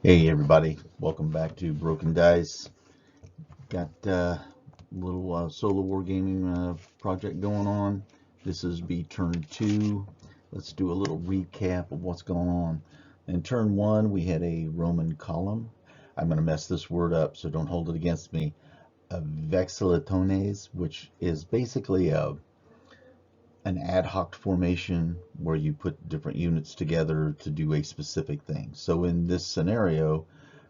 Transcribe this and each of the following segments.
Hey everybody, welcome back to Broken Dice. Got a little solo wargaming project going on. This is be turn 2. Let's do a little recap of what's going on. In turn 1 we had a Roman column. I'm going to mess this word up, so don't hold it against me. A vexillatones, which is basically an ad hoc formation where you put different units together to do a specific thing. So in this scenario,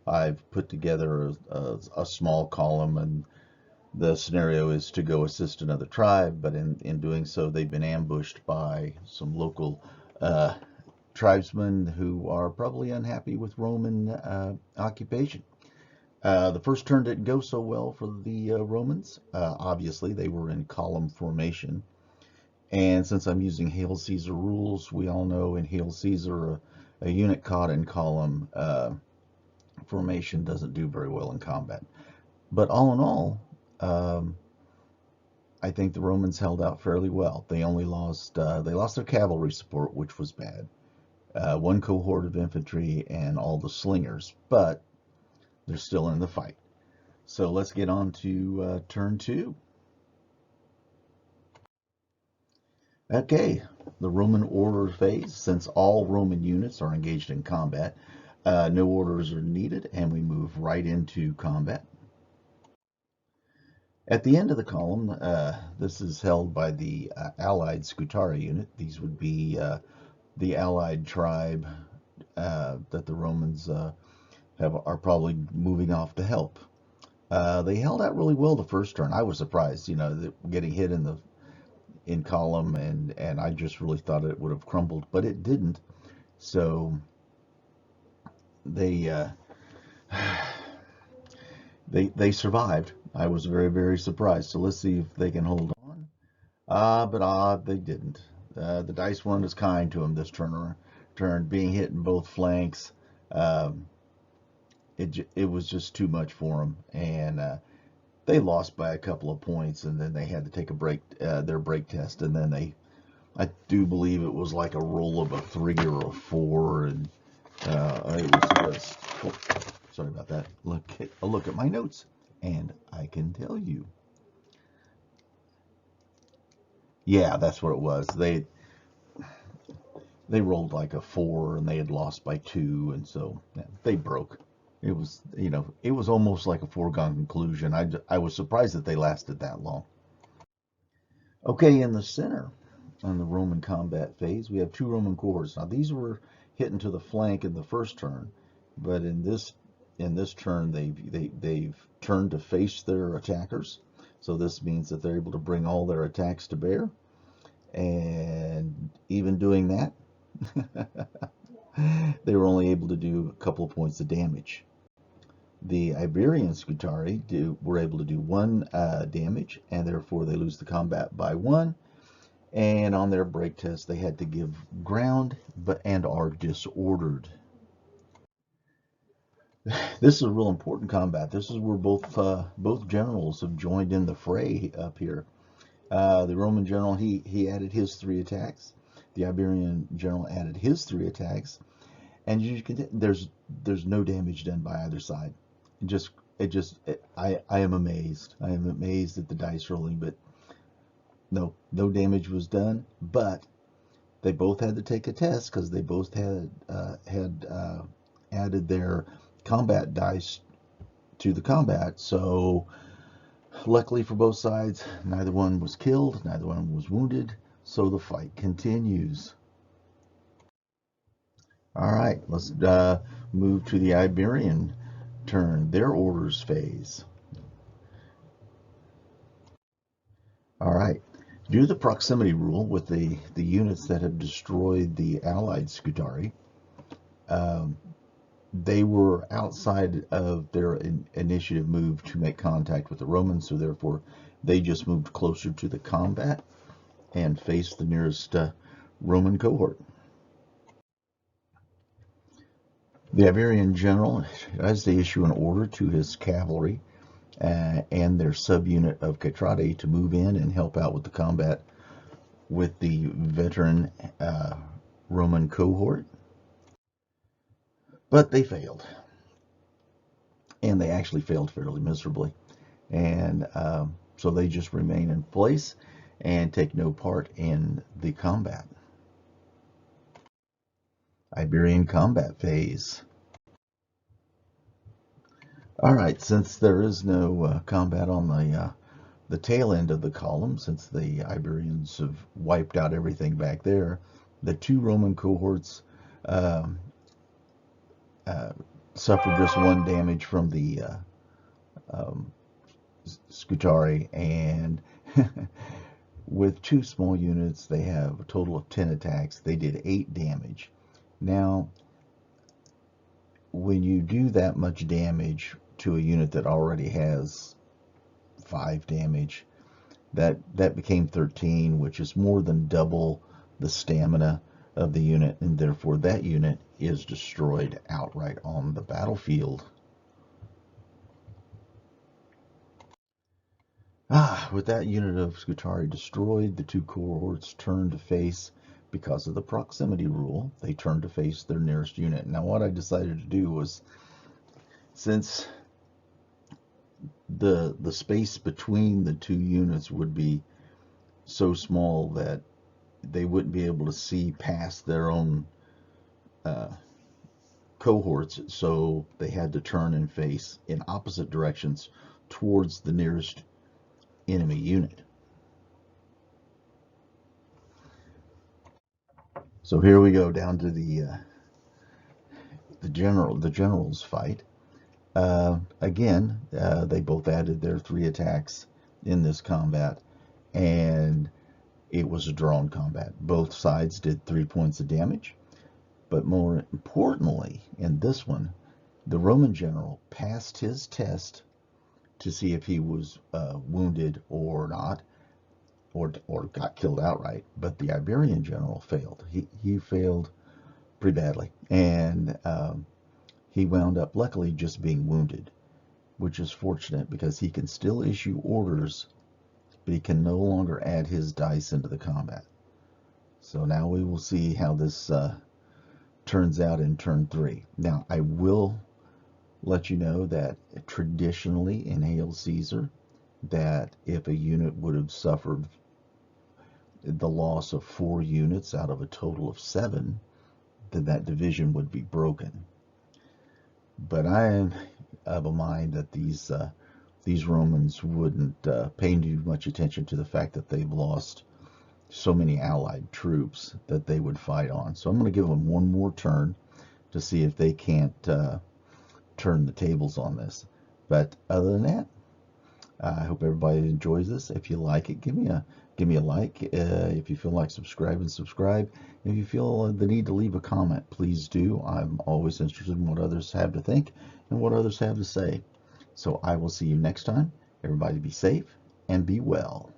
I've put together a small column, and the scenario is to go assist another tribe, but in doing so, they've been ambushed by some local tribesmen who are probably unhappy with Roman occupation. The first turn didn't go so well for the Romans. Obviously, they were in column formation. And since I'm using Hail Caesar rules, we all know in Hail Caesar, a unit caught in column formation doesn't do very well in combat. But all in all, I think the Romans held out fairly well. They only lost their cavalry support, which was bad. One cohort of infantry and all the slingers, but they're still in the fight. So let's get on to turn 2. Okay, the Roman order phase. Since all Roman units are engaged in combat, no orders are needed, and we move right into combat. At the end of the column, this is held by the Allied Scutari unit. These would be the Allied tribe that the Romans are probably moving off to help. They held out really well the first turn. I was surprised, getting hit in column, and I just really thought it would have crumbled, but it didn't. So they they survived. I was very, very surprised. So let's see if they can hold on. But they didn't. The dice weren't as kind to them this turn, being hit in both flanks. Um, it was just too much for them, and they lost by a couple of points, and then they had to take a break, their break test, and then I do believe it was like a roll of a 3 or a 4, and it was just, oh, sorry about that. Look at my notes, and I can tell you. Yeah, that's what it was. They rolled like a 4, and they had lost by 2, and so yeah, they broke. It was almost like a foregone conclusion. I was surprised that they lasted that long. Okay, in the center, on the Roman combat phase, we have 2 Roman cohorts. Now these were hitting to the flank in the first turn, but in this turn they've turned to face their attackers. So this means that they're able to bring all their attacks to bear, and even doing that, they were only able to do a couple of points of damage. The Iberian Scutari were able to do 1 damage, and therefore they lose the combat by 1. And on their break test, they had to give ground, and are disordered. This is a real important combat. This is where both generals have joined in the fray up here. The Roman general, he added his 3 attacks. The Iberian general added his 3 attacks, and there's no damage done by either side. I am amazed. I am amazed at the dice rolling, but no damage was done. But they both had to take a test because they both had added their combat dice to the combat. So luckily for both sides, neither one was killed, neither one was wounded. So the fight continues. All right, let's move to the Iberian turn, their orders phase. All right. Due to the proximity rule with the units that have destroyed the Allied Scutari, um, they were outside of their initiative move to make contact with the Romans, so therefore they just moved closer to the combat and faced the nearest Roman cohort. The Iberian general has to issue an order to his cavalry and their subunit of Catrati to move in and help out with the combat with the veteran Roman cohort, but they failed. and they actually failed fairly miserably. And so they just remain in place and take no part in the combat. Iberian combat phase. All right, since there is no combat on the tail end of the column, since the Iberians have wiped out everything back there, the two Roman cohorts um, uh, suffered just one damage from the um, Scutari, and with two small units, they have a total of 10 attacks. They did 8 damage. Now, when you do that much damage to a unit that already has 5 damage, that became 13, which is more than double the stamina of the unit, and therefore that unit is destroyed outright on the battlefield. With that unit of Scutari destroyed, the two cohorts turned to face, because of the proximity rule, they turned to face their nearest unit. Now what I decided to do was, since the space between the two units would be so small that they wouldn't be able to see past their own cohorts, so they had to turn and face in opposite directions towards the nearest enemy unit. So here we go down to the generals fight. Again, they both added their 3 attacks in this combat, and it was a drawn combat. Both sides did 3 points of damage, but more importantly, in this one, the Roman general passed his test to see if he was wounded or not, or got killed outright. But the Iberian general failed. He failed pretty badly, and he wound up luckily just being wounded, which is fortunate because he can still issue orders, but he can no longer add his dice into the combat. So now we will see how this turns out in turn 3. Now I will let you know that traditionally in Hail Caesar, that if a unit would have suffered the loss of 4 units out of a total of 7, then that division would be broken. But I am of a mind that these Romans wouldn't pay too much attention to the fact that they've lost so many allied troops that they would fight on. So I'm going to give them one more turn to see if they can't turn the tables on this. But other than that, I hope everybody enjoys this. If you like it, give me a like. If you feel like subscribe. If you feel the need to leave a comment, please do. I'm always interested in what others have to think and what others have to say. So I will see you next time. Everybody be safe and be well.